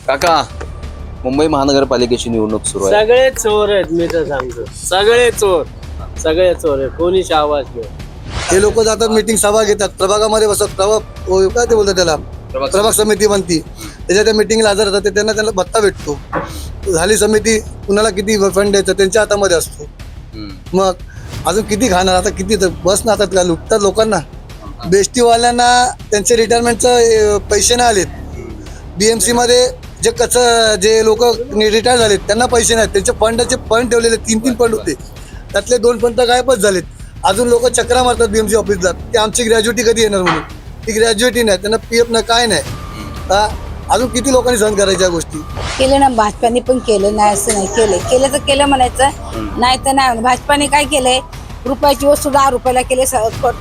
काका, मुंबई महानगरपालिकेची निवडणूक सुरू आहे. सगळे चोर आहेत, मी तर सांगतो सगळे चोर आहे, कोणीच आवाज नाही. हे लोक जातात मीटिंग सभा घेतात, प्रभागामध्ये बसतात, काय ते बोलतात त्याला प्रभाग समिती बनती, त्याच्या त्या मीटिंगला हजर राहतात, त्यांना भत्ता भेटतो. झाली समिती, कुणाला किती फंड द्यायचं त्यांच्या हातामध्ये असतो. मग अजून किती खाणार, आता किती बस ना, आता लुटतात लोकांना. बेस्टीवाल्यांना त्यांचे रिटायरमेंटचं पैसे नाही आलेत. BMC मध्ये जे लोक रिटायर झालेत त्यांना पैसे नाहीत. त्यांचे फंड ठेवलेले 3 फंड होते, त्यातले 2 फंड तर गायबच झालेत. अजून लोक चक्रा मारतात BMC ऑफिसला की आमची ग्रॅज्युटी कधी येणार म्हणून. ती ग्रॅज्युटी नाही, त्यांना PF नाही, काय नाही. अजून किती लोकांनी सहन करायच्या गोष्टी केले ना. भाजपाने पण केलं नाही असं नाही, केलं तर केलं म्हणायचं, नाही तर नाही. भाजपाने काय केलंय, रुपयाची वस्तू 10 रुपयाला केले.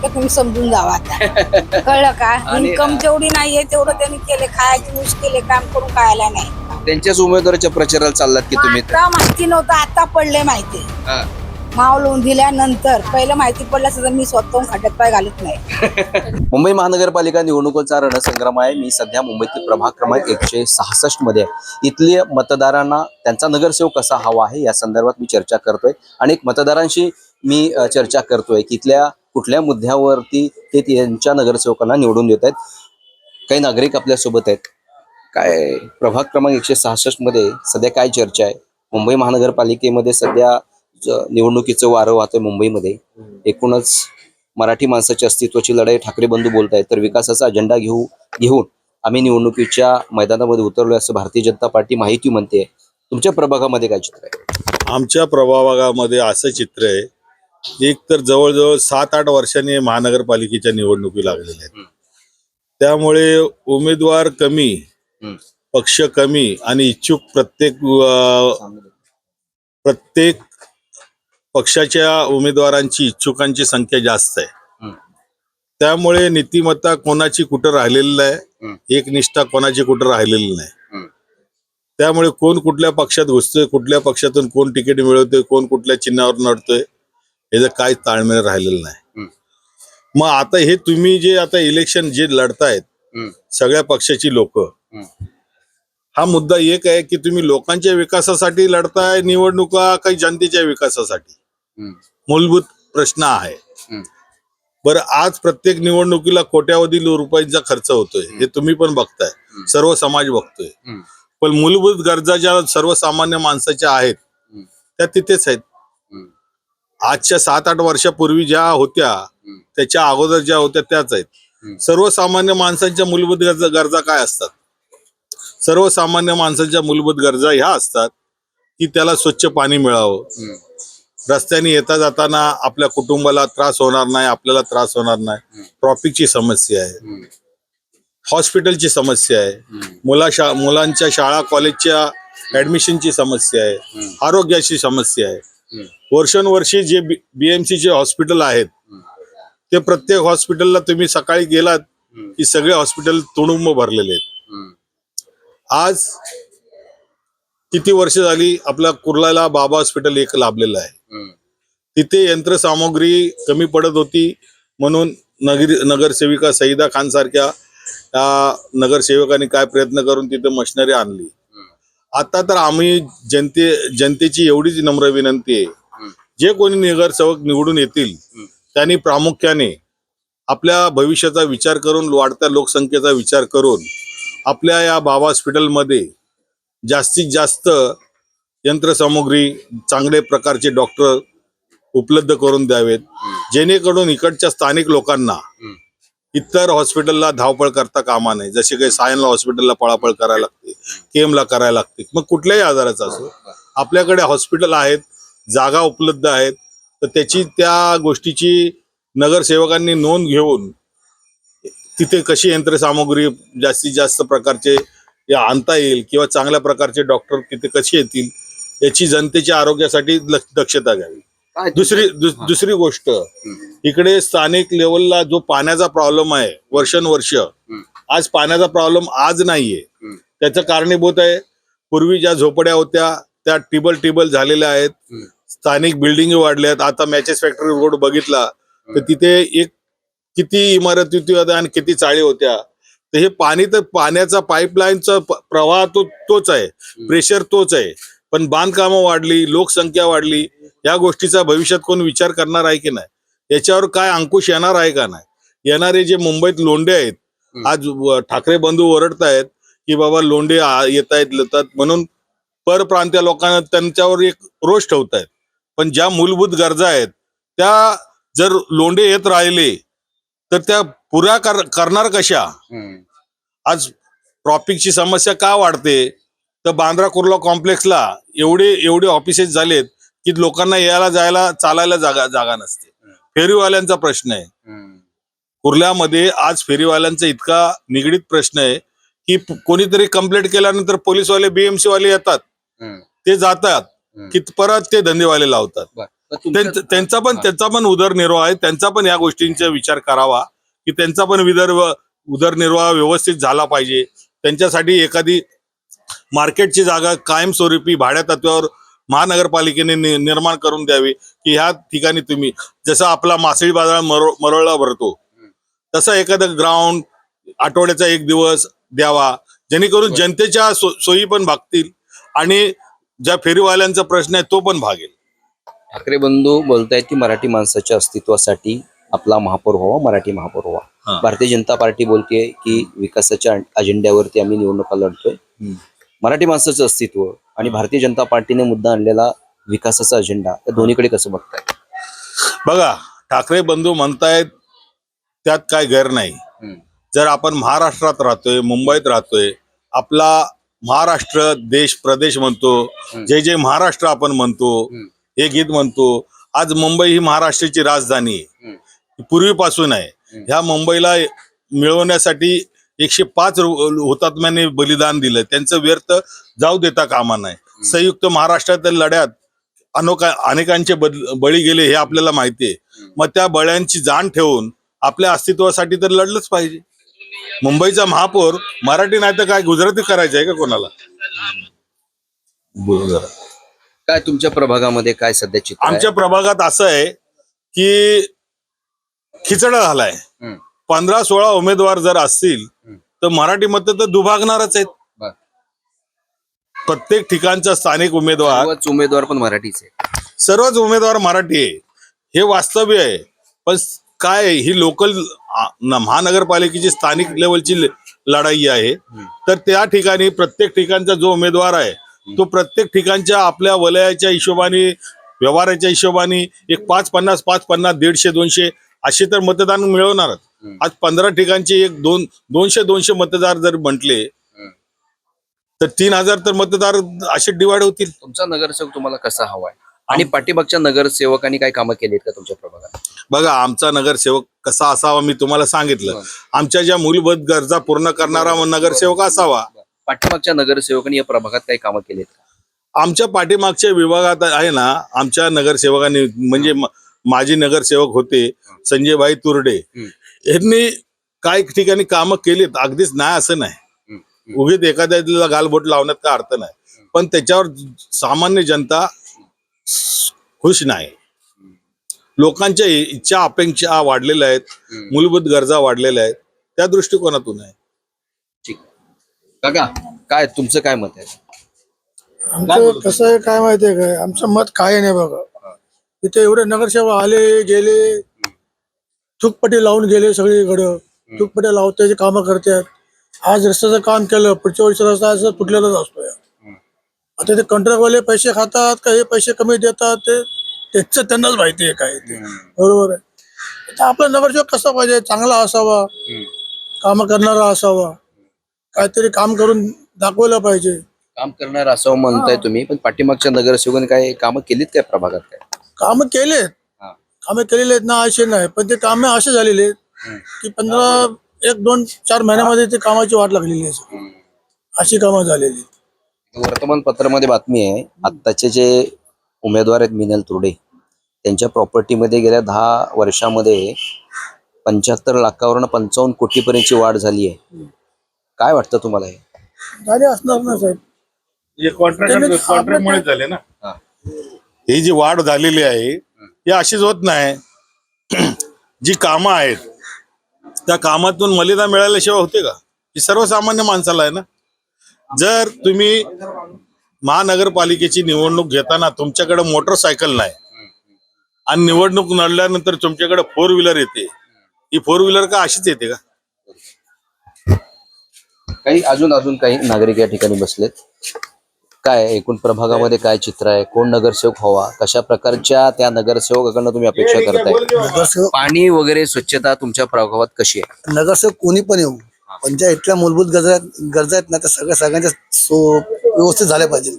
तुम्ही समजून जावा आता. कळलं का? इन्कम जेवढी नाहीये तेवढं त्यांनी केले, खायची यूज केले, काम करून खायला नाही. त्यांच्याच उमेदवाराच्या प्रचाराला चाललात की तुम्ही? आता माहिती नव्हतं, आता पडले माहिती. माव लावून दिल्यानंतर पहिलं माहिती पडलं असं मी स्वतःहून खड्ड्यात पाय घालत नाही. मुंबई महानगरपालिका निवडणुकीचा रणसंग्राम आहे. मी सध्या मुंबईतील प्रभाग क्रमांक 166 मध्ये आहे. इथल्या मतदारांना त्यांचा नगरसेवक कसा हवा आहे या संदर्भात मी चर्चा करतोय. अनेक मतदारांशी मी चर्चा करतोय की इथल्या कुठल्या मुद्द्यावरती ते त्यांच्या नगरसेवकांना निवडून देत आहेत. काही नागरिक आपल्या सोबत आहेत. काय प्रभाग क्रमांक 166 मध्ये सध्या काय चर्चा आहे? मुंबई महानगरपालिकेमध्ये सध्या निवडणुकीचं वारं वाहतोय मुंबईमध्ये. एकूणच मराठी माणसाच्या अस्तित्वाची लढाई ठाकरे बंधू बोलतायत, तर विकासाचा अजेंडा घेऊन आम्ही निवडणुकीच्या मैदानामध्ये उतरलोय असं भारतीय जनता पार्टी माहिती म्हणते. तुमच्या प्रभागामध्ये काय चित्र आहे? आमच्या प्रभागामध्ये असं चित्र आहे, एक तर जवळजवळ 7-8 वर्षांनी महानगरपालिकेच्या निवडणुकी लागलेल्या आहेत. त्यामुळे उमेदवार कमी, पक्ष कमी आणि इच्छुक प्रत्येक पक्षाच्या उमेदवारांची, इच्छुकांची संख्या जास्त आहे. त्यामुळे नीतिमत्ता कोणाची कुठं राहिलेली नाही, एकनिष्ठा कोणाची कुठं राहिलेली नाही. त्यामुळे कोण कुठल्या पक्षात घुसतोय, कुठल्या पक्षातून कोण तिकीट मिळवतोय, कोण कुठल्या चिन्हावर लढतोय, याचं काय ताळमेळ राहिलेलं नाही. मग आता हे तुम्ही जे आता इलेक्शन जे लढतायत सगळ्या पक्षाची लोक, हा मुद्दा एक आहे की तुम्ही लोकांच्या विकासासाठी लढताय निवडणुका काही जनतेच्या विकासासाठी. मूलभूत प्रश्न आहे. बरं, आज प्रत्येक निवडणुकीला कोट्यावधी रुपयांचा खर्च होतोय, हे तुम्ही पण बघताय, सर्व समाज बघतोय. पण मूलभूत गरजा ज्या सर्वसामान्य माणसाच्या आहेत त्या तिथेच आहेत. आजच्या 7-8 वर्षापूर्वी ज्या होत्या त्याच्या अगोदर ज्या होत्या त्याच आहेत. सर्वसामान्य माणसांच्या मूलभूत गरजा काय असतात? सर्वसामान्य माणसांच्या मूलभूत गरजा ह्या असतात की त्याला स्वच्छ पाणी मिळावं, रस्त्याने येता जाताना आपल्या कुटुंबाला त्रास होणार नाही, आपल्याला त्रास होणार नाही, ट्रॉफिकची समस्या आहे, हॉस्पिटलची समस्या आहे, मुलांच्या शाळा कॉलेजच्या ऍडमिशनची समस्या आहे, आरोग्याची समस्या आहे. वर्षानुवर्षी जे BMC चे हॉस्पिटल आहेत ते प्रत्येक हॉस्पिटलला तुम्ही सकाळी गेलात की सगळे हॉस्पिटल तुडुंब भरलेले आहेत. आज किती वर्ष झाली आपल्या कुर्ल्याला बाबा हॉस्पिटल एक लाभलेलं आहे. तिथे यंत्रसामुग्री कमी पडत होती म्हणून नगरसेविका सईदा खान सारख्या नगरसेवकांनी काय प्रयत्न करून तिथे मशिनरी आणली. आता तर आम्ही जनतेची एवढीच नम्र विनंती आहे, जे कोणी नगरसेवक निवडून येतील त्यांनी प्रामुख्याने आपल्या भविष्याचा विचार करून, वाढत्या लोकसंख्येचा विचार करून आपल्या या बाबा हॉस्पिटलमध्ये जास्तीत जास्त यंत्रसामुग्री, चांगले प्रकारचे डॉक्टर उपलब्ध करून द्यावेत, जेणेकरून इकडच्या स्थानिक लोकांना इतर हॉस्पिटलला धावपळ करता कामा नये. जसे काही सायनला हॉस्पिटलला पळापळ करायला लागते, केमला करायला लागते, मग कुठल्याही आजाराचा असो आपल्याकडे हॉस्पिटल आहेत, जागा उपलब्ध आहेत, तर त्या गोष्टीची नगरसेवकांनी नोंद घेऊन तिथे कशी यंत्रसामुग्री जास्तीत जास्त प्रकारचे आणता येईल किंवा चांगल्या प्रकारचे डॉक्टर तिथे कसे येतील याची जनतेच्या आरोग्यासाठी दक्षता घ्यावी. दुसरी गोष्ट, इकडे स्थानिक लेवलला जो पाण्याचा प्रॉब्लेम आहे वर्षानुवर्ष, आज पाण्याचा प्रॉब्लेम आज नाहीये. त्याचं कारणीभूत आहे पूर्वी ज्या झोपड्या होत्या त्या टिबल झालेल्या आहेत, स्थानिक बिल्डिंग वाढल्यात. आता मॅचेस फॅक्टरी रोड बघितला तर तिथे एक किती इमारती होत्या आणि किती चाळी होत्या, तर हे पाणी तर पाण्याचा पाईपलाईनचा प्रवाह तोच आहे, प्रेशर तोच आहे, पण बांधकामं वाढली, लोकसंख्या वाढली, या गोष्टीचा भविष्यात कोण विचार करणार आहे की नाही, याच्यावर काय अंकुश येणार आहे का नाही. येणारे जे मुंबईत लोंढे आहेत, आज ठाकरे बंधू ओरडतायत की बाबा लोंढे येत आहेत म्हणून परप्रांतीय लोकांना त्यांच्यावर एक रोष ठेवतायत, पण ज्या मूलभूत गरजा आहेत त्या जर लोंढे येत राहिले तर त्या पुऱ्या करणार कशा. आज ट्रॉफिकची समस्या का वाढते, तर बांद्रा कुर्ला कॉम्प्लेक्सला एवढे ऑफिसेस झालेत की लोकांना यायला जायला चालायला जागा नसते. फेरीवाल्यांचा प्रश्न आहे कुर्ल्यामध्ये, आज फेरीवाल्यांचा इतका निगडीत प्रश्न आहे की कोणीतरी कंप्लेंट केल्यानंतर पोलीसवाले बीएमसी वाले येतात, ते जातात की परत ते धंदेवाले लावतात. त्यांचा पण उदरनिर्वाह आहे, त्यांचा पण या गोष्टींचा विचार करावा की त्यांचा पण उदरनिर्वाह व्यवस्थित झाला पाहिजे. त्यांच्यासाठी एखादी मार्केटची जागा कायमस्वरूपी भाड्या तत्वावर महानगरपालिकेने निर्माण करून द्यावी की ह्या ठिकाणी तुम्ही, जसं आपला मासळी बाजार मरोळला भरतो तसा एखादं ग्राउंड आठवड्याचा एक दिवस द्यावा, जेणेकरून जनतेच्या सोयी पण भागतील आणि ज्या फेरीवाल्यांचा प्रश्न आहे तो पण भागेल. ठाकरे बंधू बोलतायत की मराठी माणसाच्या अस्तित्वासाठी आपला महापौर व्हावा, मराठी महापौर व्हावा. भारतीय जनता पार्टी बोलते की विकासाच्या अजेंड्यावरती आम्ही निवडणुका लढतोय. मराठी माणसाचं अस्तित्व आणि भारतीय जनता पार्टीने मुद्दा आणलेला विकासाचा अजेंडा, या दोन्हीकडे कसं बघताय? बघा, ठाकरे बंधू म्हणतायत त्यात काय गैर नाही. जर आपण महाराष्ट्रात राहतोय, मुंबईत राहतोय, आपला महाराष्ट्र देश प्रदेश म्हणतो, जे जे महाराष्ट्र आपण म्हणतो, हे गीत म्हणतो. आज मुंबई ही महाराष्ट्राची राजधानी आहे, पूर्वीपासून आहे. ह्या मुंबईला मिळवण्यासाठी 105 हुतात्म्यांनी बलिदान दिलं, त्यांचं व्यर्थ जाऊ देता कामा नये. संयुक्त महाराष्ट्रातील लढ्यात अनेकांचे बळी गेले हे आपल्याला माहिती आहे. मग त्या बळ्यांची जाण ठेवून आपल्या अस्तित्वासाठी तर लढलंच पाहिजे. मुंबईचा महापौर मराठी नाही तर काय गुजराती करायचं आहे का कोणाला? काय तुमच्या प्रभागामध्ये काय सध्या चित्र आहे? आमच्या प्रभागात असं आहे की खिचडा झालाय. 15-16 उमेदवार जर असतील तर मराठी मत तर दुभागणारच आहेत. प्रत्येक ठिकाणचा स्थानिक उमेदवार पण मराठीच आहे. सर्वच उमेदवार मराठी आहे, हे वास्तव्य आहे. पण काय ही लोकल महानगरपालिकेची स्थानिक लेवलची लढाई आहे. तर त्या ठिकाणी प्रत्येक ठिकाणचा जो उमेदवार आहे तो प्रत्येक ठिकाणच्या आपल्या वलयाच्या हिशोबाने, व्यवहाराच्या हिशोबाने एक 5-50, 150-200 असे तर मतदान मिळवणारच. आज 15 ठिकाणचे एक 200 मतदार जर म्हटले तर 3000 तर मतदार असे डिवाइड होतील. तुमचा नगरसेवक तुम्हाला कसा हवाय आणि पाठीमागच्या नगरसेवकांनी काय कामं केली का तुमच्या प्रभागात? बघा, आमचा नगरसेवक कसा असावा मी तुम्हाला सांगितलं. आमच्या ज्या मूलभूत गरजा पूर्ण करणारा नगरसेवक असावा. पाठीमागच्या नगरसेवकांनी या प्रभागात काही कामं केलीत का? आमच्या पाठीमागच्या विभागात आहे ना, आमच्या नगरसेवकांनी म्हणजे माजी नगरसेवक होते संजयभाई तुर्डे, यांनी काही ठिकाणी कामं केलीत. अगदीच नाही असं नाही, उगीच एखाद्याला गालबोट लावण्यात का अर्थ नाही. पण त्याच्यावर सामान्य जनता खुश नाही. लोकांच्या इच्छा अपेक्षा वाढलेल्या आहेत, मूलभूत गरजा वाढलेल्या आहेत, त्या दृष्टिकोनातून आहे. ठीक. काका, काय तुमचं काय मत आहे? आमचं कसं आहे काय माहितीये काय, आमचं मत काय नाही बघा. इथे एवढे नगरसेवक आले गेले, थुकपट्टी लावून गेले, सगळीकडं थुकपट्टी लावतायचे कामं करतात. आज रस्त्याचं काम केलं, पुढच्या वर्षी रस्ता असं फुटलेलाच असतोय. आता ते कॉन्ट्रॅक्टवाले पैसे खातात का हे पैसे कमी देतात ते त्यांनाच माहिती आहे काय ते. बरोबर आहे. तर आपला नगरसेवक कसा पाहिजे, चांगला असावा, काम करणारा असावा, काहीतरी काम करून दाखवलं पाहिजे. काम करणार असं म्हणताय तुम्ही, पण पाठीमागच्या नगरसेवकांनी काय कामं केलीत काय प्रभागात? काय कामं केलेत, कामं केलेले आहेत ना असे नाही, पण ते कामे असे झालेले आहेत की 1-2-4 महिन्यामध्ये ते कामाची वाट लागलेली आहे. अशी कामं झालेली. वर्तमानपत्रामध्ये बातमी आहे, आत्ताचे जे उमेदवार आहेत मिनल तुर्डे, त्यांच्या प्रॉपर्टीमध्ये गेल्या 10 वर्षामध्ये 75 लाखावरून 55 कोटीपर्यंतची वाढ झाली आहे. काय वाटतं तुम्हाला? हे झाले असणार ना साहेब, कॉन्ट्रॅक्टमुळे झाले ना. ही जी वाढ झालेली आहे ही अशीच होत नाही. जी कामं आहेत त्या कामातून मलिदा मिळाल्याशिवाय होते का? ही सर्वसामान्य माणसाला आहे ना. जर तुम्ही महानगरपालिकेची निवडणूक घेताना तुमच्याकडे मोटरसायकल नाही आणि निवडणूक लढल्यानंतर तुमच्याकडे 4 व्हीलर येते, ही 4 व्हीलर का अशीच येते का? काही अजून काही नागरिक या ठिकाणी बसलेत. काय एकूण प्रभागामध्ये काय चित्र आहे, कोण नगरसेवक हवा, कशा प्रकारच्या त्या नगरसेवकाकडनं तुम्ही अपेक्षा करताय, नगरसेवक पाणी वगैरे स्वच्छता तुमच्या प्रभागात कशी आहे? नगरसेवक कोणी पण येऊ, पण ज्या इथल्या मूलभूत गरजा आहेत ना त्या सगळ्यांच्या व्यवस्थित झाल्या पाहिजे.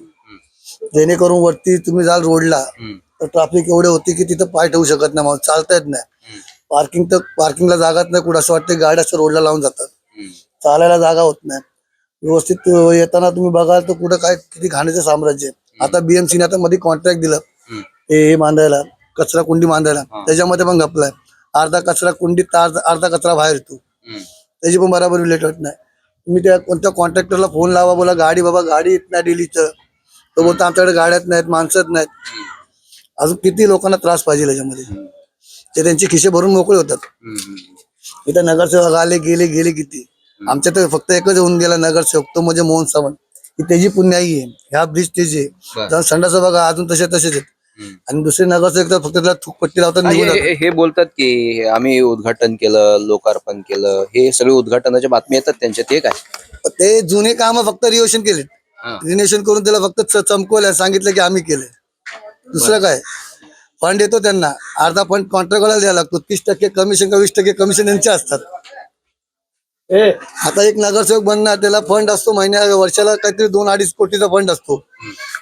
जेणेकरून वरती तुम्ही जाल रोडला तर ट्रॅफिक एवढे होते की तिथं पाय ठेवू शकत नाही, मग चालता येत नाही. पार्किंगला जागाच नाही, कुठं असं वाटतं गाड्या असं रोडला लावून जातात, चालायला जागा होत नाही. व्यवस्थित येताना तुम्ही बघाल तर कुठं काय किती घाण्याचं साम्राज्य आहे. आता बीएमसीने आता मध्ये कॉन्ट्रॅक्ट दिलं हे बांधायला, कचरा कुंडी बांधायला, त्याच्यामध्ये पण घपलाय. अर्धा कचरा कुंडीत तर अर्धा कचरा बाहेर येतो, त्याची पण बरोबर रिलेट होत नाही. तुम्ही त्या कोणत्या कॉन्ट्रॅक्टरला फोन लावा, बोला गाडी बाबा गाडी येत नाही डेलीचं, तो बोलतो आमच्याकडे गाड्यात नाहीत, माणसंच नाहीत. अजून किती लोकांना त्रास पाहिजे याच्यामध्ये, ते त्यांचे खिशे भरून मोकळे होतात. इथं नगरसेवक आले गेले किती, आमच्या तर फक्त एकच होऊन गेला नगरसेवक, तो म्हणजे मोहन सावंत. ही त्याची पुण्याई आहे, ह्या ब्रिज त्याची आहे. संडासं बघा अजून तसेच आहेत. आणि दुसरे नगरसेवक तर फक्त त्याला थुकपट्टी लावतात, निघून जातात. हे बोलतात की आम्ही उद्घाटन केलं, लोकार्पण केलं, हे सगळे उद्घाटनाच्या बातमी येतात त्यांच्या, ते काय ते जुने काम फक्त रिनोव्हेशन केले, रिनोव्हेशन करून त्याला फक्त चमकवलं, सांगितलं की आम्ही केलंय. दुसरं काय, फंड येतो त्यांना, अर्धा फंड कॉन्ट्रॅक्टरला द्यावा लागतो. 30% कमिशन का 20% कमिशन त्यांचे असतात. आता एक नगरसेवक बनणार, त्याला फंड असतो वर्षाला काहीतरी 2-2.5 कोटीचा फंड असतो.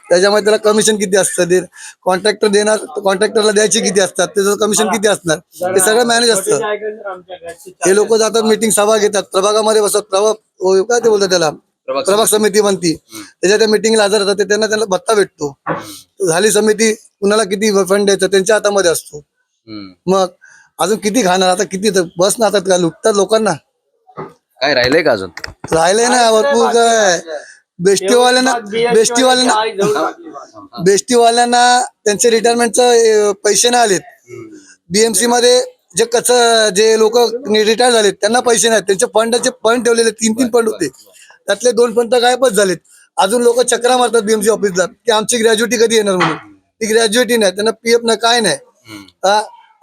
त्याच्यामुळे त्याला कमिशन किती असतं, ते कॉन्ट्रॅक्टर देणार, कॉन्ट्रॅक्टरला द्यायचे किती असतात, त्याचं कमिशन किती असणार, ते सगळं मॅनेज असतं. हे लोक जातात मीटिंग सभा घेतात, प्रभागामध्ये बसत, काय ते बोलतात त्याला प्रभाग समिती बनती, त्याच्या त्या मिटिंगला हजर होतात, त्यांना भत्ता भेटतो. झाली समिती, कुणाला किती फंड द्यायचं त्यांच्या हातामध्ये असतो. मग अजून किती खाणार, आता किती बस ना, आता का लुटतात लोकांना. काय राहिलंय का अजून? राहिले ना भरपूर. काय बेस्टीवाल्यांना त्यांचे रिटायरमेंटचे पैसे नाही आलेत. बीएमसी मध्ये जे लोक रिटायर झालेत त्यांना पैसे नाहीत, त्यांचे फंड ठेवलेले 3 फंड होते, त्यातले 2 फंड तर गायबच झालेत. अजून लोक चक्रा मारतात बीएमसी ऑफिसला की आमची ग्रॅज्युटी कधी येणार म्हणून. ती ग्रॅज्युटी नाही, त्यांना पीएफ नाही, काय नाही.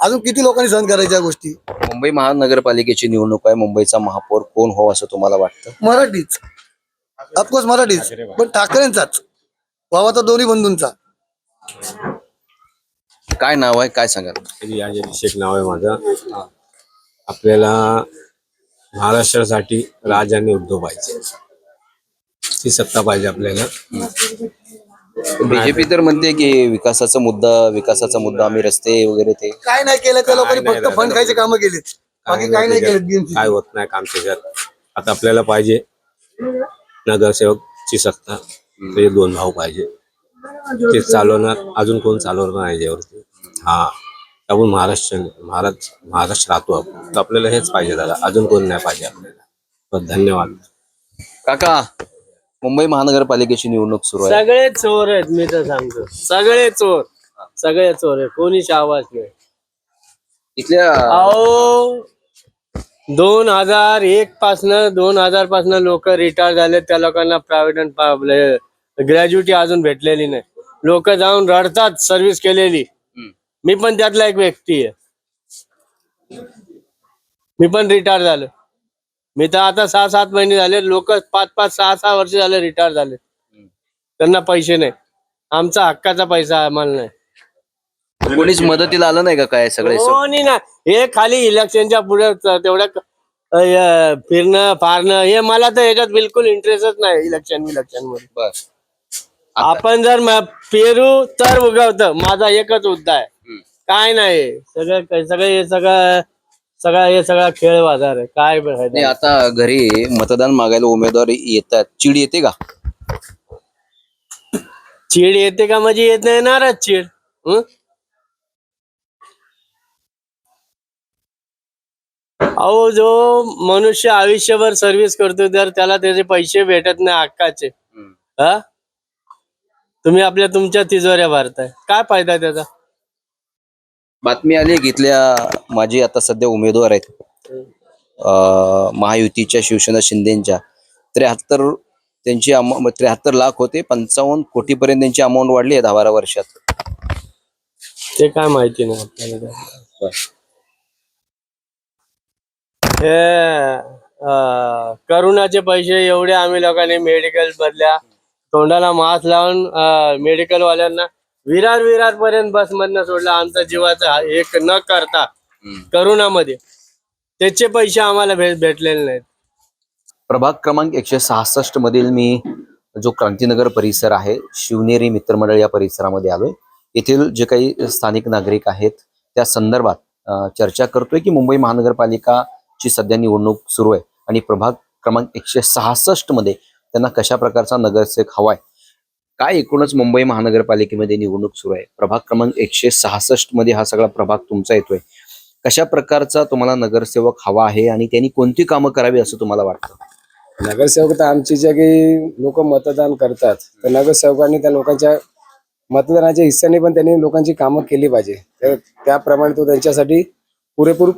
अजून किती लोकांनी सहन करायच्या गोष्टी. मुंबई महानगरपालिकेची निवडणूक आहे, मुंबईचा महापौर कोण हो असं तुम्हाला वाटतं? मराठीच, ऑफकोर्स मराठीच, पण ठाकरेंचाच व्हावा, तर दोन्ही बंधूंचा. काय नाव आहे, काय सांगाल? शेख नाव आहे माझं. आपल्याला महाराष्ट्रासाठी राजाने उद्धव पाहिजे, ती सत्ता पाहिजे आपल्याला. बीजेपी तर म्हणते की विकासाचा मुद्दा आम्ही रस्ते वगैरे ते काय नाही केलं त्या लोकांनी, फक्त फंड खायचे कामं केलीत, बाकी काय नाही केलं बीएमसी. काय होत नाही काम त्याच्यात. आता आपल्याला पाहिजे नगरसेवकची सत्ता, ते 2 भाऊ पाहिजे, ते चालवणार, अजून कोण चालवणार नाही याच्यावरती. आपण महाराष्ट्र राहतो आपण, तर आपल्याला हेच पाहिजे दादा, अजून कोण नाही पाहिजे आपल्याला. धन्यवाद काका. मुंबई महानगरपालिकेची निवडणूक सुरू आहे. सगळे चोर आहेत, मी तर सांगतो, सगळे चोर आहे, कोणीच आवाज नाही. इथल्या अहो 2001 पासनं लोक रिटायर झाले, त्या लोकांना प्रायव्हेट ग्रॅज्युटी अजून भेटलेली नाही. लोक जाऊन रडतात सर्व्हिस केलेली. मी पण त्यातला एक व्यक्ती आहे, मी पण रिटायर झालो. मी तर आता 6-7 महिने झाले, लोक 5-5, 6-6 वर्ष झाले रिटायर झाले, त्यांना पैसे नाही. आमचा हक्काचा पैसा आम्हाला नाही. कोणीच मदतीला आलं नाही का? काय सगळे कोणी नाही, हे खाली इलेक्शनच्या पुढे तेवढ्या फिरणं फारणं, हे मला तर याच्यात बिलकुल इंटरेस्टच नाही. इलेक्शन मध्ये बस आपण जर पेरू तर उगवतं, माझा एकच मुद्दा आहे. काय नाही, सगळा खेळ बाजार आहे. काय नाही, आता घरी मतदान मागायला उमेदवार येतात, चीड येते का? चीड येते का म्हणजे येत नाही येणारच चीड. अहो, जो मनुष्य आयुष्यभर सर्व्हिस करतो तर त्याला त्याचे पैसे भेटत नाही हक्काचे, तुम्ही तुमच्या तिजोऱ्या भरताय, काय फायदा त्याचा? बातमी आली की इथल्या माझे आता सध्या उमेदवार आहेत, महायुतीच्या शिवसेना शिंदेच्या 73 लाख होते, 55 कोटीपर्यंत त्यांची अमाऊंट वाढली आहे 10-12 वर्षात. ते काय माहिती नाही आपल्याला काय. हे करोनाचे पैसे एवढे आम्ही लोकांनी मेडिकल मधल्या तोंडाला मास्क लावून मेडिकल वाल्यांना विरार पर्यंत बस मधनं सोडलं. आमचा जीवाचा एक न करता करोनामध्ये त्याचे पैसे आम्हाला भेटलेले नाहीत. प्रभाग क्रमांक 166 मधील मी जो क्रांतीनगर परिसर आहे, शिवनेरी मित्रमंडळ या परिसरामध्ये आलोय. येथील जे काही स्थानिक नागरिक आहेत त्या संदर्भात चर्चा करतोय की मुंबई महानगरपालिकाची सध्या निवडणूक सुरू आहे आणि प्रभाग क्रमांक 166 मध्ये त्यांना कशा प्रकारचा नगरसेवक हवाय, काय एकूणच मुंबई महानगरपालिकेमध्ये निवडणूक सुरू आहे. प्रभाग क्रमांक 166 मध्ये हा सगळा प्रभाग तुमचा येतोय. कशा प्रकारचा तुम्हाला नगरसेवक हवा आहे आणि त्यांनी कोणती कामं करावी असं तुम्हाला वाटतं? नगरसेवक तर आमची जे काही लोक मतदान करतात तर नगरसेवकांनी त्या लोकांच्या मतदानाच्या हिस्साने पण त्यांनी लोकांची कामं केली पाहिजे. तर त्याप्रमाणे तो त्यांच्यासाठी पुरेपूर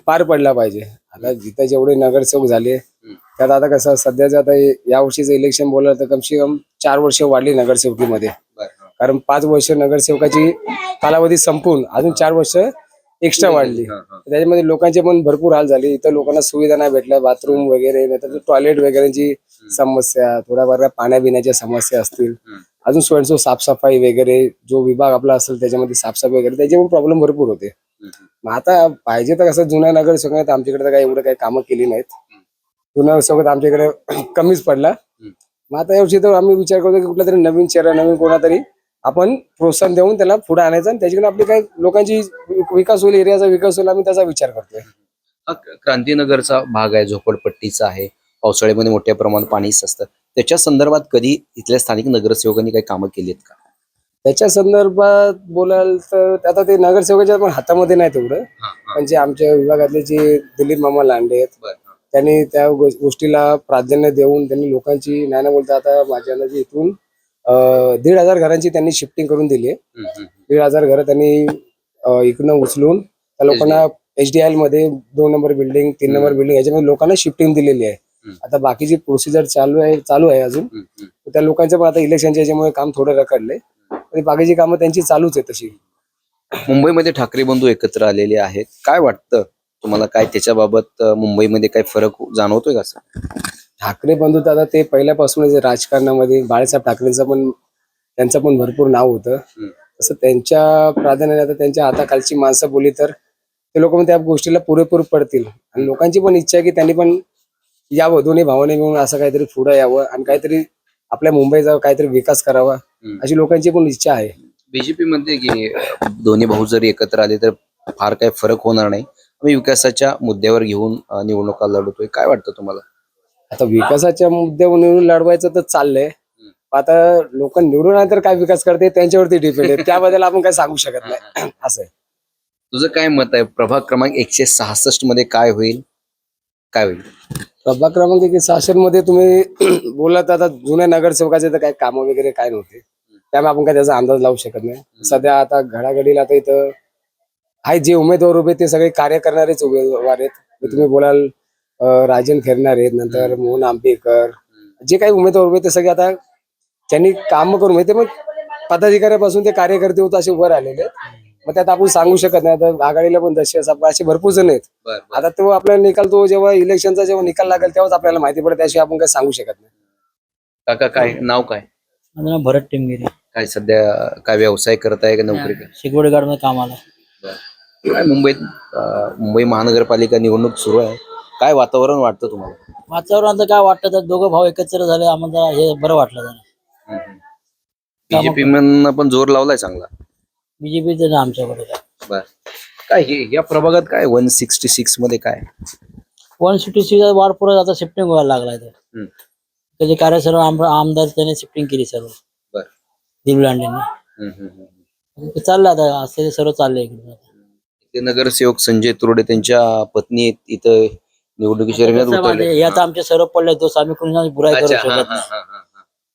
पार पडला पाहिजे. आता जिथं जेवढे नगरसेवक झाले त्यात आता कसं सध्याचं आता या वर्षीचं इलेक्शन बोललं तर कमसे कम 4 वर्ष वाढली नगरसेवकीमध्ये. कारण 5 वर्ष नगरसेवकाची कालावधी संपून अजून 4 वर्ष एक्स्ट्रा वाढली. त्याच्यामध्ये लोकांचे पण भरपूर हाल झाले. इथं लोकांना सुविधा नाही भेटल्या, बाथरूम वगैरे, नाहीतर टॉयलेट वगैरेची समस्या, थोड्याफार पाण्यापिण्याच्या समस्या असतील, अजून स्वयंसो साफसफाई वगैरे जो विभाग आपला असेल त्याच्यामध्ये साफसफाई वगैरे त्याचे पण प्रॉब्लेम भरपूर होते. मग आता पाहिजे तर कसं जुन्या नगरसेवकात आमच्याकडे तर काही एवढं काही कामं केली नाहीत. जुन्या सोबत आमच्याकडे कमीच पडला. मग आता यावर्षी तर आम्ही विचार करतो की कुठला तरी नवीन चेहरा, नवीन कोणातरी आपण प्रोत्साहन देऊन त्याला पुढे आणायचं आणि त्याच्याकडे आपली काही लोकांची विकास होईल, एरियाचा विकास होईल, आम्ही त्याचा विचार करतोय. हा क्रांतीनगरचा भाग आहे, झोपडपट्टीचा आहे, पावसाळ्यामध्ये मोठ्या प्रमाणात पाणी असतं. त्याच्या संदर्भात कधी इथल्या स्थानिक नगरसेवकांनी काही कामं केली आहेत का? त्याच्या संदर्भात बोलाल तर आता ते नगरसेवकाच्या पण हातामध्ये नाही तेवढं. पण जे आमच्या विभागातले जे दिलीप मामा लांडे आहेत त्यांनी त्या गोष्टीला प्राधान्य देऊन त्यांनी लोकांची नाही बोलता आता माझ्या अंदाजे इथून 1,500 घरांची त्यांनी शिफ्टिंग करून दिली आहे. 1,500 घरं त्यांनी इकडनं उचलून त्या लोकांना HDL मध्ये 2 नंबर बिल्डिंग, 3 नंबर बिल्डिंग याच्यामध्ये लोकांना शिफ्टिंग दिलेली आहे. आता बाकीची प्रोसिजर चालू आहे अजून. त्या लोकांचं पण आता इलेक्शनच्या याच्यामुळे काम थोडं रखडलंय आणि बाकीची कामं त्यांची चालूच आहे. तशी मुंबईमध्ये ठाकरे बंधू एकत्र आलेले आहेत, काय वाटतं तुम्हाला? काय त्याच्याबाबत मुंबईमध्ये काय फरक जाणवतोय का असं? ठाकरे बंधू तर आता ते पहिल्यापासूनच राजकारणामध्ये बाळासाहेब ठाकरेंचं पण त्यांचं पण भरपूर नाव होतं. तसं त्यांच्या प्राधान्याने आता त्यांच्या हाताखालची माणसं बोलली तर ते लोक पण त्या गोष्टीला पुरेपूर पडतील. आणि लोकांची पण इच्छा आहे की त्यांनी पण यावं, दोन्ही भावाने मिळून असं काहीतरी पुढं यावं आणि काहीतरी आपल्या मुंबईचा काहीतरी विकास करावा अशी लोकांची पण इच्छा आहे. बीजेपी म्हणते की दोन्ही भाऊ जरी एकत्र आले तर फार काही फरक होणार नाही, आम्ही विकासाच्या मुद्द्यावर घेऊन निवडणुका लढवतोय. काय वाटतं तुम्हाला? आता विकासाच्या मुद्द्यावर निवडून लढवायचं तर चाललंय. आता लोक निवडून आले तर काय विकास करते त्यांच्यावरती डिपेंड आहे. त्याबद्दल आपण काय सांगू शकत नाही. असं आहे. तुझं काय मत आहे? प्रभाग क्रमांक 166 मध्ये काय होईल? प्रभाग क्रमांक 166 मध्ये तुम्ही बोलत आता जुन्या नगरसेवकाचे तर काही कामं वगैरे काय नव्हते, त्यामुळे आपण काय त्याचा अंदाज लावू शकत नाही. सध्या आता घडाघडीला आता इथं आहे जे उमेदवार उभे ते सगळे कार्य करणारेच उमेदवार आहेत. तुम्ही बोलाल राजन खेरणार आहेत, नंतर मोहन आंबेकर, जे काही उमेदवार उभे ते सगळे आता त्यांनी काम करून माहिती मग पदाधिकाऱ्यापासून ते कार्यकर्ते होते असे वर आलेले आहेत. मग त्यात आपण सांगू शकत नाही. आता आघाडीला पण असे भरपूर जण आहेत. आता तो आपला निकाल तो जेव्हा इलेक्शनचा जेव्हा निकाल लागेल तेव्हाच आपल्याला माहिती पडेल, त्याशिवाय आपण काही सांगू शकत नाही. काका काय नाव काय? माझं नाव भरत टिमगिरी. काय सध्या काय व्यवसाय करताय का नोकरी करताय? शिगवडी गार्ड मध्ये कामाला. काय मुंबई महानगरपालिका निवडणूक सुरू आहे, काय वातावरण वाटतं तुम्हाला? वातावरणाचं काय वाटतं तर दोघं भाऊ एकत्र झाले, आम्हाला हे बरं वाटलं जरा. बीजेपी म्हणून पण जोर लावलाय चांगला. बीजेपीचं ना आमच्याकडे बर काय या प्रभागात काय 166 मध्ये काय 166 वार पुरा आता शिफ्टिंग व्हायला लागलाय. तर त्याचे कार्य सर्व आमदार त्याने शिफ्टिंग केली सर्व. बर दिलीप लांडेंनी चाललं आता असं सर्व चाललंय इकडे. ते नगरसेवक संजय तुरडे त्यांच्या पत्नी इथं निवडणुकीच्या रिंगणात उतरले. हे आता आमचे सर्व पडले दोस्त, आम्ही कोणी बुराई करू शकत नाही.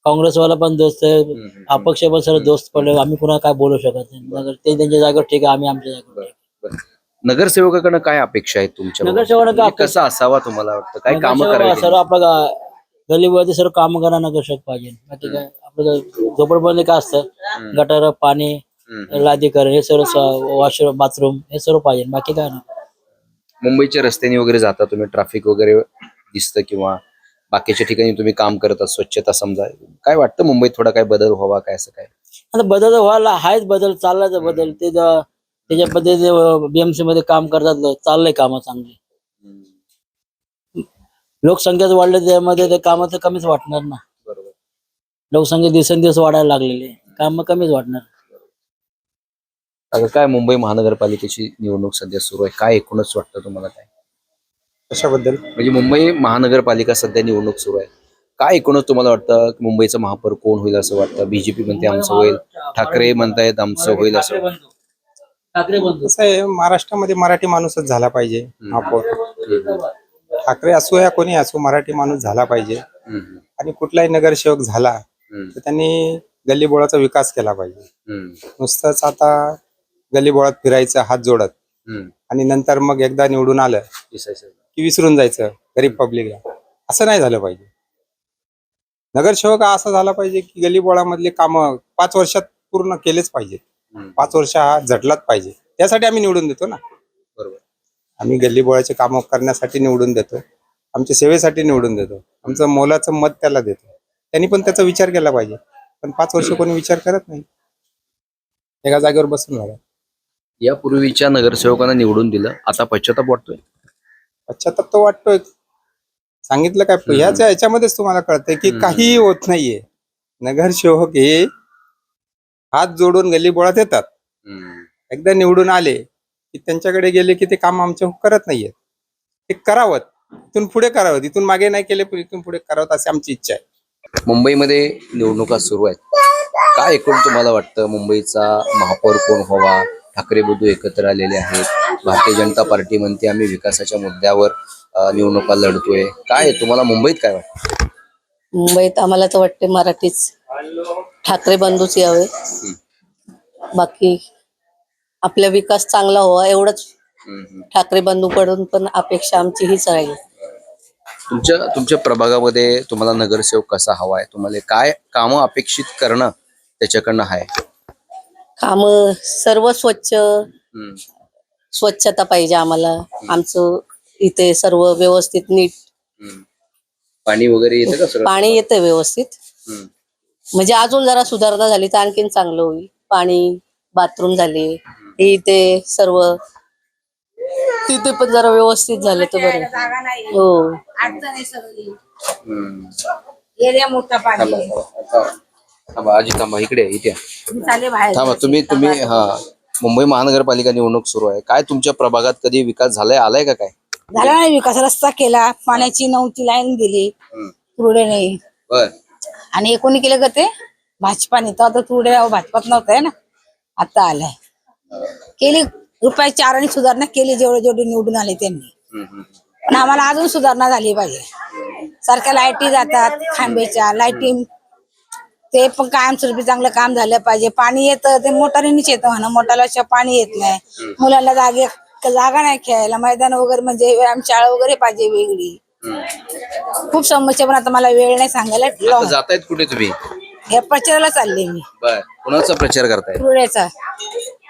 काँग्रेसवाला पण दोस्त आहे, अपक्ष पण सर्व दोस्त पडले, आम्ही कुणाला काय बोलू शकत नाही. ते त्यांच्या जागेवर ठीक आहे, आम्ही आमच्या जागेवर. नगरसेवकाकडनं काय अपेक्षा आहेत तुमच्या नगरसेवकाकडं काय म्हणजे कसा असावा तुम्हाला वाटतं? काय काम नगरसेवक करावी सर्व आपलं गलीवरती सर्व काम करा नगरसेवक पाहिजे. बाकी काय आपलं झोपडपट्टी काय असतं, गटार, पाणी, लादीकरण, हे सर्व वॉशरूम, बाथरूम हे सर्व पाहिजे. बाकी काय ना. मुंबईच्या रस्त्याने वगैरे जाता तुम्ही, ट्रॅफिक वगैरे दिसतं किंवा बाकीच्या ठिकाणी तुम्ही काम करता, स्वच्छता समजा, काय वाटतं मुंबईत थोडा काय बदल व्हावा काय असं काय? आता बदल व्हायला आहेच, बदल चाललाय बदल. ते त्याच्या पद्धतीने बीएमसी मध्ये काम करतात, चाललंय काम चांगली. लोकसंख्याच वाढली त्यामध्ये ते काम तर कमीच वाटणार ना. बरोबर. लोकसंख्या दिवसेंदिवस वाढायला लागलेली आहे, काम कमीच वाटणार. आता काय मुंबई महानगरपालिकेची निवडणूक सध्या सुरू आहे, काय एकूणच वाटतं तुम्हाला काय? कशाबद्दल? म्हणजे मुंबई महानगरपालिका सध्या निवडणूक सुरू आहे, काय एकूणच तुम्हाला वाटतं की मुंबईचं महापौर कोण होईल असं वाटतं? बीजेपी म्हणते आमचं होईल, ठाकरे म्हणतायत आमचं होईल असं वाटतं. ठाकरे बंधू कसं आहे, महाराष्ट्रामध्ये मराठी माणूसच झाला पाहिजे महापौर. ठाकरे असो या कोणी असो, मराठी माणूस झाला पाहिजे. आणि कुठलाही नगरसेवक झाला तर त्यांनी गल्लीबोळाचा विकास केला पाहिजे. नुसतंच आता गल्लीबोळात फिरायचं हात जोडत आणि नंतर मग एकदा निवडून आलं की विसरून जायचं गरीब पब्लिकला, असं नाही झालं पाहिजे. नगरसेवक हा असा झाला पाहिजे की गल्लीबोळामधले कामं 5 वर्षात पूर्ण केलेच पाहिजे. 5 वर्ष हा झटलाच पाहिजे. त्यासाठी आम्ही निवडून देतो ना. बरोबर. आम्ही गल्लीबोळाचे कामं करण्यासाठी निवडून देतो, आमच्या सेवेसाठी निवडून देतो, आमचं मोलाचं मत त्याला देतो. त्यांनी पण त्याचा विचार केला पाहिजे. पण 5 वर्ष कोणी विचार करत नाही, एका जागेवर बसून राहतात. यापूर्वीच्या नगरसेवकांना निवडून दिलं, आता पश्चाताप वाटतोय. पश्चाताप तर वाटतोय. सांगितलं काय याच्यामध्येच तुम्हाला कळतंय की काही होत नाहीये. नगरसेवक हे हात जोडून गल्लीबोळात येतात, एकदा निवडून आले की त्यांच्याकडे गेले की ते काम आमच्या करत नाहीयेत. ते करावं, इथून पुढे करावं, इथून मागे नाही केले पण इथून पुढे करावं अशी आमची इच्छा आहे. मुंबईमध्ये निवडणुका सुरू आहेत, काय एकूण तुम्हाला वाटतं मुंबईचा महापौर कोण व्हावा? ठाकरे बंधू एकत्र आलेले आहेत, भारतीय जनता पार्टी म्हणते आम्ही विकासाच्या मुद्द्यावर निवडणुका लढतोय, काय तुम्हाला मुंबईत काय वाटतं? मुंबईत आम्हाला तर वाटते मराठीच, ठाकरे बंधूच यावे. बाकी आपला विकास चांगला व्हावा एवढंच ठाकरे बंधूकडून पण अपेक्षा आमची हीच राहील. तुमच्या प्रभागामध्ये तुम्हाला नगरसेवक कसा हवा आहे? तुम्हाला काय कामं अपेक्षित करणं त्याच्याकडनं आहे? काम सर्व स्वच्छता पाहिजे आम्हाला. आमचं इथे सर्व व्यवस्थित नीट, पाणी वगैरे येतं का सगळं? पाणी येतं व्यवस्थित. म्हणजे अजून जरा सुधारणा झाली तर आणखीन चांगलं होईल. पाणी, बाथरूम झाले, हे इथे सर्व तिथे पण जरा व्यवस्थित झालं तर बरं. हो, एरिया मोठा पाणी थांबा आजी, थांबा इकडे इथे चाले बाहेर. थांबा. तुम्ही हा, मुंबई महानगरपालिका निवडणूक सुरू आहे, काय तुमच्या प्रभागात कधी विकास झालाय, आलाय का काय? झाला नाही विकास, रस्ता केला, पाण्याची 9ची लाईन दिली तुरडे नाही. बर. आणि कोणी केलं का ते भाजपाने, तर आता तुरडे भाजपात नव्हतंय ना, आता आलाय. केली रुपये 4 आणि सुधारणा केली, जेवढे निवडून आले त्यांनी. पण आम्हाला अजून सुधारणा झाली पाहिजे. सारख्या लाईटी जातात, खांब्याच्या लाईटी, ते पण कायमस्वरूपी चांगलं काम झालं पाहिजे. पाणी येतं ते मोटारीनेच येतं म्हणा, मोटारला पाणी येत नाही. मुलांना जागा नाही खेळायला, मैदान वगैरे म्हणजे व्यायामशाळा वगैरे पाहिजे वेगळी. खूप समस्या, पण आता मला वेळ नाही सांगायला. आता जातायत कुठे तुम्ही? हे प्रचाराला चालले मी. बर. कुणाचा प्रचार करताय? तुरड्याचा.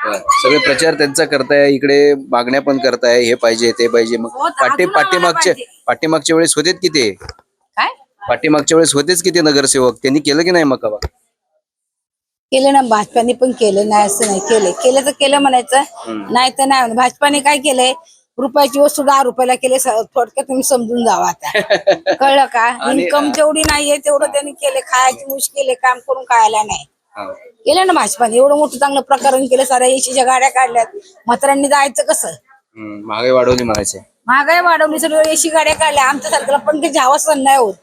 बर. सगळे प्रचार त्यांचा करताय, इकडे मागण्या पण करताय, हे पाहिजे ते पाहिजे. मग पाठीमागच्या वेळेस होतेच की ते? काय पाठीमागच्या वेळेस होतेच की ते नगरसेवक, त्यांनी केलं की नाही मग? केलं ना, भाजपाने पण केलं, नाही असं नाही. केलं तर केलं म्हणायचं, नाही तर नाही म्हणे. भाजपाने काय केलंय, रुपयाची वस्तू 10 रुपयाला केले. थोडक्यात तुम्ही समजून जावा आता. कळलं का? इन्कम जेवढी नाहीये तेवढं त्यांनी केले. खायची मुश्किल, काम करून खायला नाही केलं ना भाजपाने. एवढं मोठं चांगलं प्रकरण केलं, साऱ्या एसीच्या गाड्या काढल्यात. म्हाताऱ्यांनी जायचं कसं? महागाई वाढवली म्हणायचं. महागाई वाढवली, सगळं एसी गाड्या काढल्या. आमच्या सारख्याला पण काही हवाच नाही होत.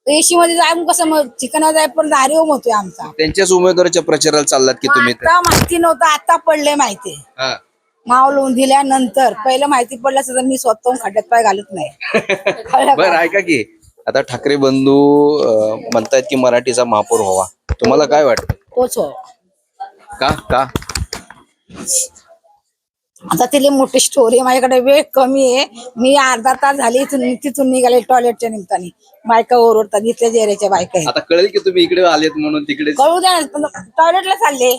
एसी मध्ये जाऊन कसं मग ठिकाणा जाय पण हरिओम होतोय आमचा. त्यांच्याच उमेदवाराच्या प्रचाराला चाललात की तुम्ही? आता माहिती नव्हतं, आता पडले माहिती. नाव लिहून दिल्यानंतर पहिलं माहिती पडलं तर मी स्वतःहून खड्ड्यात पाय घालत नाही. बरं, ऐका की आता ठाकरे बंधू म्हणतायत की मराठीचा महापौर व्हावा, तुम्हाला काय वाटतं? तोच हो. का? आता तिला मोठी स्टोरी माझ्याकडे वेळ कमी आहे. मी अर्धा तास झाली तिथून निघाले टॉयलेटच्या निमित्ताने. बायका ओरडतात इथल्या एरियाच्या बायका आहेत. आता कळेल की तुम्ही इकडे आलेत म्हणून तिकडे कळू द्या पण टॉयलेटला चालले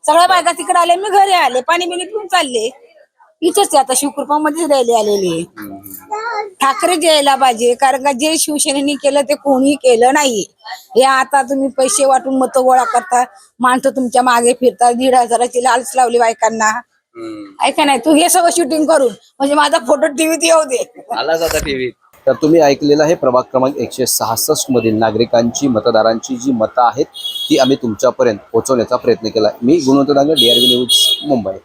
सगळ्या बायका तिकडे आले मी घरी आले पाणी बिणी पिऊन चालले. इथंच आहे आता शिवकृपामध्येच रॅली आलेली. ठाकरे यायला पाहिजे कारण का जे शिवसेनेने केलं ते कोणी केलं नाही. हे आता तुम्ही पैसे वाटून मतं गोळा करता माणसं तुमच्या मागे फिरतात 1,500ची लालच लावली बायकांना. ऐका नाही तू हे सगळं शूटिंग करून म्हणजे माझा फोटो टीव्हीत येऊ दे. आलाच आता टीव्ही. तर तुम्ही ऐकलेलं आहे प्रभाग क्रमांक 166 मधील नागरिकांची मतदारांची जी मतं आहेत ती आम्ही तुमच्यापर्यंत पोहोचवण्याचा प्रयत्न केला. मी गुणवंत डांगे, DRV न्यूज, मुंबई.